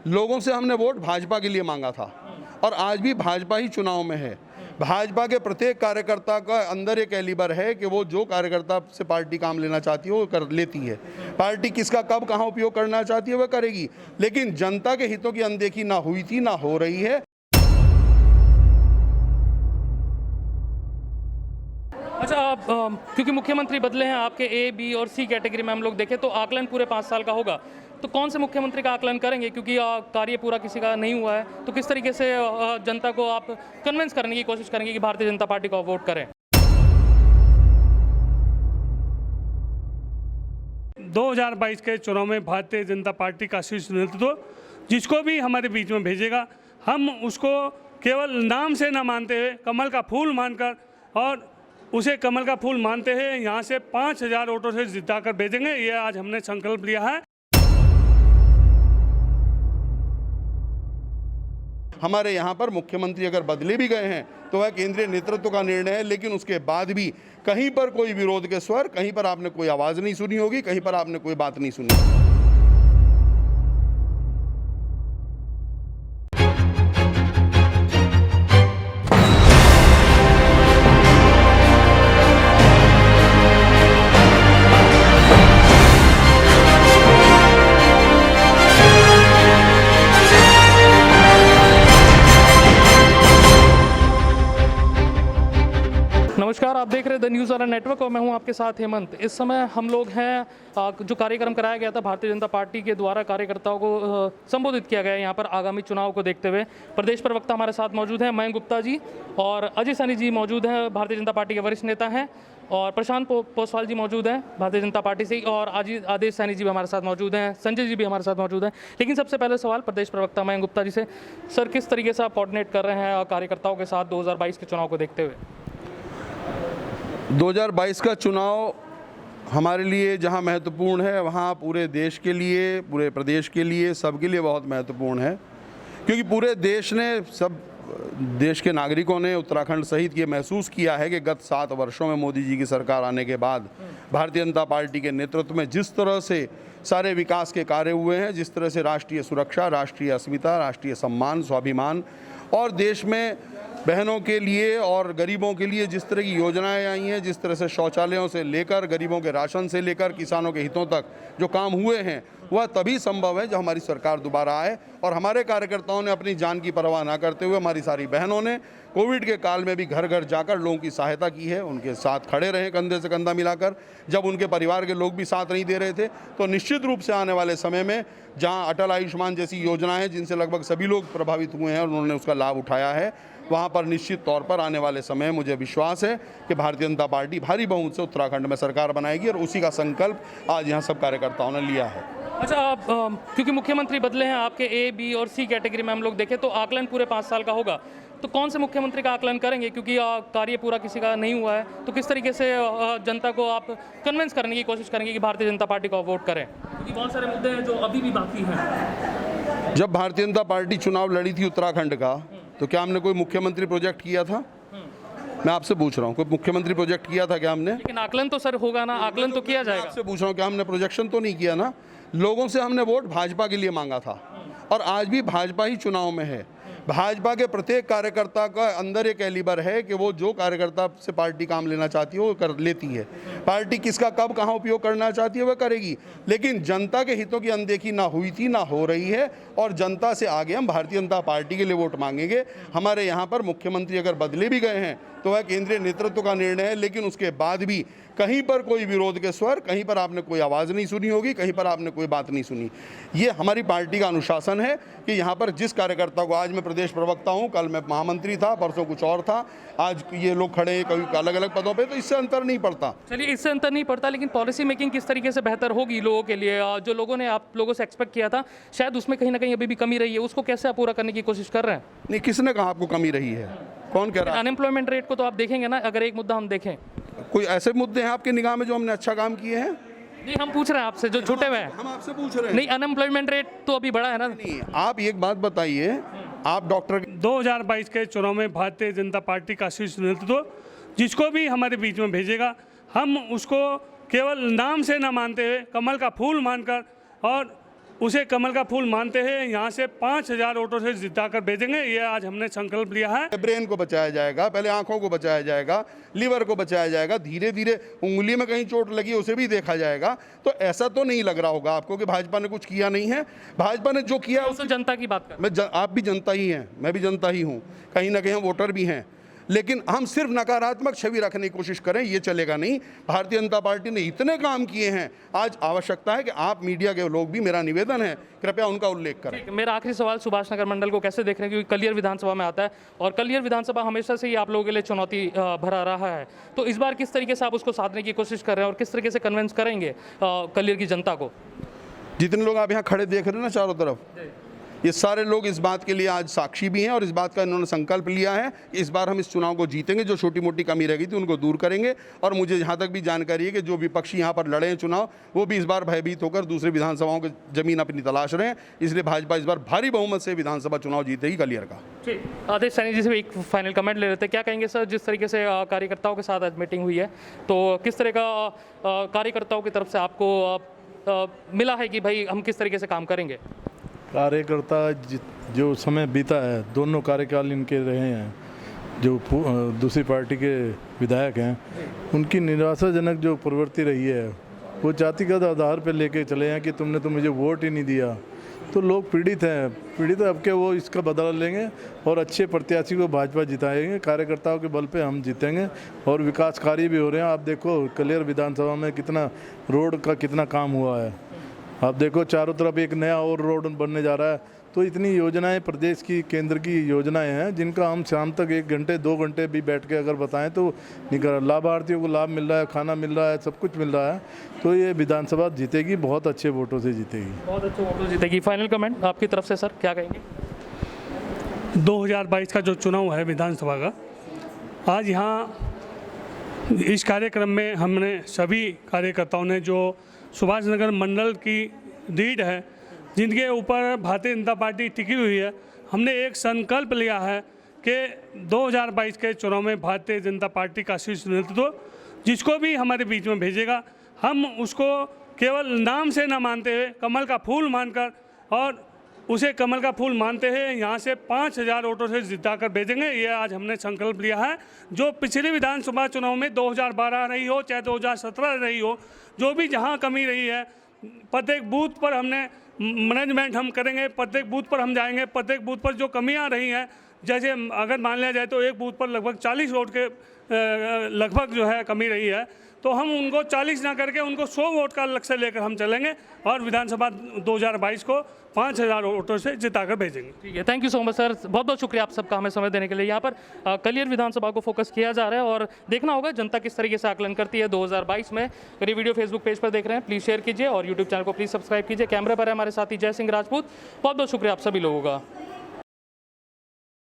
लोगों से हमने वोट भाजपा के लिए मांगा था और आज भी भाजपा ही चुनाव में है। भाजपा के प्रत्येक कार्यकर्ता का अंदर एक कैलिबर है कि वो जो कार्यकर्ता से पार्टी काम लेना चाहती है वो कर लेती है। पार्टी किसका कब कहाँ उपयोग करना चाहती है वह करेगी, लेकिन जनता के हितों की अनदेखी ना हुई थी, ना हो रही है। अच्छा, आप क्योंकि मुख्यमंत्री बदले हैं, आपके ए, बी और सी कैटेगरी में हम लोग देखें तो आकलन पूरे 5 साल का होगा, तो कौन से मुख्यमंत्री का आकलन करेंगे? क्योंकि कार्य पूरा किसी का नहीं हुआ है, तो किस तरीके से जनता को आप कन्विंस करने की कोशिश करेंगे कि भारतीय जनता पार्टी को वोट करें? 2022 के चुनाव में भारतीय जनता पार्टी का शीर्ष नेतृत्व जिसको भी हमारे बीच में भेजेगा, हम उसको केवल नाम से न मानते हुए कमल का फूल मानकर और उसे कमल का फूल मानते हुए यहाँ से 5000 वोटों से जिताकर भेजेंगे। ये आज हमने संकल्प लिया है। हमारे यहाँ पर मुख्यमंत्री अगर बदले भी गए हैं तो वह केंद्रीय नेतृत्व का निर्णय है, लेकिन उसके बाद भी कहीं पर कोई विरोध के स्वर, कहीं पर आपने कोई आवाज़ नहीं सुनी होगी, कहीं पर आपने कोई बात नहीं सुनी। नमस्कार, आप देख रहे हैं द न्यूज़ वाला नेटवर्क और मैं हूं आपके साथ हेमंत। इस समय हम लोग हैं जो कार्यक्रम कराया गया था भारतीय जनता पार्टी के द्वारा कार्यकर्ताओं को संबोधित किया गया यहाँ पर आगामी चुनाव को देखते हुए। प्रदेश प्रवक्ता हमारे साथ मौजूद हैं मयंक गुप्ता जी, और अजय सैनी जी मौजूद हैं, भारतीय जनता पार्टी के वरिष्ठ नेता हैं, और प्रशांत पोसवाल जी मौजूद हैं भारतीय जनता पार्टी से, और आदेश सैनी जी भी हमारे साथ मौजूद हैं, संजय जी भी हमारे साथ मौजूद हैं। लेकिन सबसे पहले सवाल प्रदेश प्रवक्ता मयंक गुप्ता जी से, सर किस तरीके से आप कोऑर्डिनेट कर रहे हैं कार्यकर्ताओं के साथ 2022 के चुनाव को देखते हुए? 2022 का चुनाव हमारे लिए जहां महत्वपूर्ण है वहां पूरे देश के लिए, पूरे प्रदेश के लिए, सबके लिए बहुत महत्वपूर्ण है, क्योंकि पूरे देश ने, सब देश के नागरिकों ने, उत्तराखंड सहित ये महसूस किया है कि गत 7 वर्षों में मोदी जी की सरकार आने के बाद भारतीय जनता पार्टी के नेतृत्व में जिस तरह से सारे विकास के कार्य हुए हैं, जिस तरह से राष्ट्रीय सुरक्षा, राष्ट्रीय अस्मिता, राष्ट्रीय सम्मान, स्वाभिमान और देश में बहनों के लिए और गरीबों के लिए जिस तरह की योजनाएं आई हैं, जिस तरह से शौचालयों से लेकर गरीबों के राशन से लेकर किसानों के हितों तक जो काम हुए हैं, वह तभी संभव है जब हमारी सरकार दोबारा आए। और हमारे कार्यकर्ताओं ने अपनी जान की परवाह ना करते हुए, हमारी सारी बहनों ने कोविड के काल में भी घर घर जाकर लोगों की सहायता की है, उनके साथ खड़े रहे कंधे से कंधा मिलाकर। जब उनके परिवार के लोग भी साथ नहीं दे रहे थे, तो निश्चित रूप से आने वाले समय में जहां अटल आयुष्मान जैसी योजनाएं हैं जिनसे लगभग सभी लोग प्रभावित हुए हैं और उन्होंने उसका लाभ उठाया है, वहाँ पर निश्चित तौर पर आने वाले समय मुझे विश्वास है कि भारतीय जनता पार्टी भारी बहुमत से उत्तराखंड में सरकार बनाएगी, और उसी का संकल्प आज यहाँ सब कार्यकर्ताओं ने लिया है। अच्छा, आप क्योंकि मुख्यमंत्री बदले हैं, आपके ए, बी और सी कैटेगरी में हम लोग देखें तो आकलन पूरे 5 साल का होगा, तो कौन से मुख्यमंत्री का आकलन करेंगे? क्योंकि कार्य पूरा किसी का नहीं हुआ है, तो किस तरीके से जनता को आप कन्विंस करने की कोशिश करेंगे कि भारतीय जनता पार्टी को वोट करें? क्योंकि बहुत सारे मुद्दे हैं जो अभी भी बाकी हैं। जब भारतीय जनता पार्टी चुनाव लड़ी थी उत्तराखंड का, तो क्या हमने कोई मुख्यमंत्री प्रोजेक्ट किया था? मैं आपसे पूछ रहा हूँ, कोई मुख्यमंत्री प्रोजेक्ट किया था क्या हमने? लेकिन आकलन तो सर होगा ना, आकलन तो किया जाएगा। आपसे पूछ रहा हूँ, क्या हमने प्रोजेक्शन तो नहीं किया ना? लोगों से हमने वोट भाजपा के लिए मांगा था और आज भी भाजपा ही चुनाव में है। भाजपा के प्रत्येक कार्यकर्ता का अंदर एक कैलिबर है कि वो जो कार्यकर्ता से पार्टी काम लेना चाहती है वो कर लेती है। पार्टी किसका कब कहाँ उपयोग करना चाहती है वह करेगी, लेकिन जनता के हितों की अनदेखी ना हुई थी, ना हो रही है। और जनता से आगे हम भारतीय जनता पार्टी के लिए वोट मांगेंगे। हमारे यहाँ पर मुख्यमंत्री अगर बदले भी गए हैं तो वह केंद्रीय नेतृत्व का निर्णय है, लेकिन उसके बाद भी कहीं पर कोई विरोध के स्वर, कहीं पर आपने कोई आवाज़ नहीं सुनी होगी, कहीं पर आपने कोई बात नहीं सुनी। ये हमारी पार्टी का अनुशासन है कि यहाँ पर जिस कार्यकर्ता को, आज मैं प्रदेश प्रवक्ता हूँ, कल मैं महामंत्री था, परसों कुछ और था, आज ये लोग खड़े हैं कभी अलग अलग पदों पे, तो इससे अंतर नहीं पड़ता। चलिए, इससे अंतर नहीं पड़ता, लेकिन पॉलिसी मेकिंग किस तरीके से बेहतर होगी लोगों के लिए? जो लोगों ने आप लोगों से एक्सपेक्ट किया था, शायद उसमें कहीं ना कहीं अभी भी कमी रही है, उसको कैसे आप पूरा करने की कोशिश कर रहे हैं? नहीं, किसने कहा आपको कमी रही है? कौन कह रहा है? अनएम्प्लॉयमेंट रेट को तो आप देखेंगे ना, अगर एक मुद्दा हम देखें, कोई ऐसे मुद्दे हैं आपकी निगाह में जो हमने अच्छा काम किए हैं? नहीं, हम पूछ रहे हैं आपसे जो छूटे हुए हैं। हम आपसे पूछ रहे हैं। नहीं, अनएम्प्लॉयमेंट रेट तो अभी बढ़ा है ना। नहीं, आप एक बात बताइए, आप डॉक्टर 2022 के चुनाव में भारतीय जनता पार्टी का शीर्ष नेतृत्व जिसको भी हमारे बीच में भेजेगा, हम उसको केवल नाम से न मानते हुए कमल का फूल मानकर और उसे कमल का फूल मानते हैं यहाँ से 5,000 वोटों से जिताकर भेजेंगे। ये आज हमने संकल्प लिया है। ब्रेन को बचाया जाएगा, पहले आंखों को बचाया जाएगा, लीवर को बचाया जाएगा, धीरे धीरे उंगली में कहीं चोट लगी उसे भी देखा जाएगा। तो ऐसा तो नहीं लग रहा होगा आपको कि भाजपा ने कुछ किया नहीं है। भाजपा ने जो किया तो जनता की बात कर, आप भी जनता ही हैं, मैं भी जनता ही हूँ, कहीं ना कहीं हम वोटर भी हैं, लेकिन हम सिर्फ नकारात्मक छवि रखने की कोशिश करें ये चलेगा नहीं। भारतीय जनता पार्टी ने इतने काम किए हैं, आज आवश्यकता है कि आप मीडिया के लोग भी, मेरा निवेदन है, कृपया उनका उल्लेख करें। ठीक है, मेरा आखिरी सवाल सुभाष नगर मंडल को कैसे देख रहे हैं, क्योंकि कलियर विधानसभा में आता है और कलियर विधानसभा हमेशा से ही आप लोगों के लिए चुनौती भरा रहा है। तो इस बार किस तरीके से आप उसको साधने की कोशिश कर रहे हैं और किस तरीके से कन्विंस करेंगे कलियर की जनता को? जितने लोग आप यहाँ खड़े देख रहे हैं ना चारों तरफ, ये सारे लोग इस बात के लिए आज साक्षी भी हैं और इस बात का इन्होंने संकल्प लिया है कि इस बार हम इस चुनाव को जीतेंगे। जो छोटी मोटी कमी रह गई थी उनको दूर करेंगे। और मुझे जहाँ तक भी जानकारी है कि जो विपक्षी यहाँ पर लड़े हैं चुनाव, वो भी इस बार भयभीत होकर दूसरे विधानसभाओं की जमीन अपनी तलाश रहे हैं। इसलिए भाजपा इस बार भारी बहुमत से विधानसभा चुनाव जीतेगी कलियर का। ठीक, आदेश सैनी जी से एक फाइनल कमेंट ले लेते हैं। क्या कहेंगे सर, जिस तरीके से कार्यकर्ताओं के साथ आज मीटिंग हुई है, तो किस तरह का कार्यकर्ताओं की तरफ से आपको मिला है कि भाई हम किस तरीके से काम करेंगे? कार्यकर्ता जो समय बीता है, दोनों कार्यकाल इनके रहे हैं, जो दूसरी पार्टी के विधायक हैं, उनकी निराशाजनक जो प्रवृत्ति रही है, वो जातिगत आधार पर लेके चले हैं कि तुमने तो मुझे वोट ही नहीं दिया। तो लोग पीड़ित हैं, अब के वो इसका बदला लेंगे और अच्छे प्रत्याशी को भाजपा जिताएंगे। कार्यकर्ताओं के बल पे हम जीतेंगे और विकास कार्य भी हो रहे हैं। आप देखो कलियर विधानसभा में कितना रोड का कितना काम हुआ है। आप देखो चारों तरफ एक नया और रोड बनने जा रहा है। तो इतनी योजनाएं प्रदेश की, केंद्र की योजनाएं हैं जिनका हम शाम तक 1 घंटे 2 घंटे भी बैठ के अगर बताएं तो निकल, लाभार्थियों को लाभ मिल रहा है, खाना मिल रहा है, सब कुछ मिल रहा है। तो ये विधानसभा जीतेगी, बहुत अच्छे वोटों से जीतेगी, बहुत अच्छे वोटों से जीतेगी। फाइनल कमेंट आपकी तरफ से सर, क्या कहेंगे? 2022 का जो चुनाव है विधानसभा का, आज यहाँ इस कार्यक्रम में हमने सभी कार्यकर्ताओं ने जो सुभाष नगर मंडल की रीढ़ है, जिनके ऊपर भारतीय जनता पार्टी टिकी हुई है, हमने एक संकल्प लिया है कि 2022 के चुनाव में भारतीय जनता पार्टी का शीर्ष नेतृत्व जिसको भी हमारे बीच में भेजेगा, हम उसको केवल नाम से न मानते हुए कमल का फूल मानकर और उसे कमल का फूल मानते हैं यहाँ से 5,000 वोटों से जिताकर भेजेंगे। ये आज हमने संकल्प लिया है। जो पिछले विधानसभा चुनाव में 2012 रही हो चाहे 2017 रही हो, जो भी जहाँ कमी रही है, प्रत्येक बूथ पर हमने मैनेजमेंट हम करेंगे, प्रत्येक बूथ पर हम जाएंगे, प्रत्येक बूथ पर जो कमियाँ रही हैं, जैसे अगर मान लिया जाए तो एक बूथ पर लगभग 40 वोट के लगभग जो है कमी रही है, तो हम उनको 40 ना करके उनको 100 वोट का लक्ष्य लेकर हम चलेंगे और विधानसभा 2022 को 5,000 वोटों से जिताकर भेजेंगे। ठीक है, thank you so much sir, बहुत बहुत शुक्रिया आप सबका हमें समय देने के लिए। यहाँ पर कलियर विधानसभा को फोकस किया जा रहा है और देखना होगा जनता किस तरीके से आकलन करती है 2022 में। अगर ये वीडियो फेसबुक पेज पर देख रहे हैं प्लीज़ शेयर कीजिए और यूट्यूब चैनल को प्लीज़ सब्सक्राइब कीजिए। कैमरे पर है हमारे साथी जय सिंह राजपूत। बहुत बहुत शुक्रिया आप सभी लोगों का।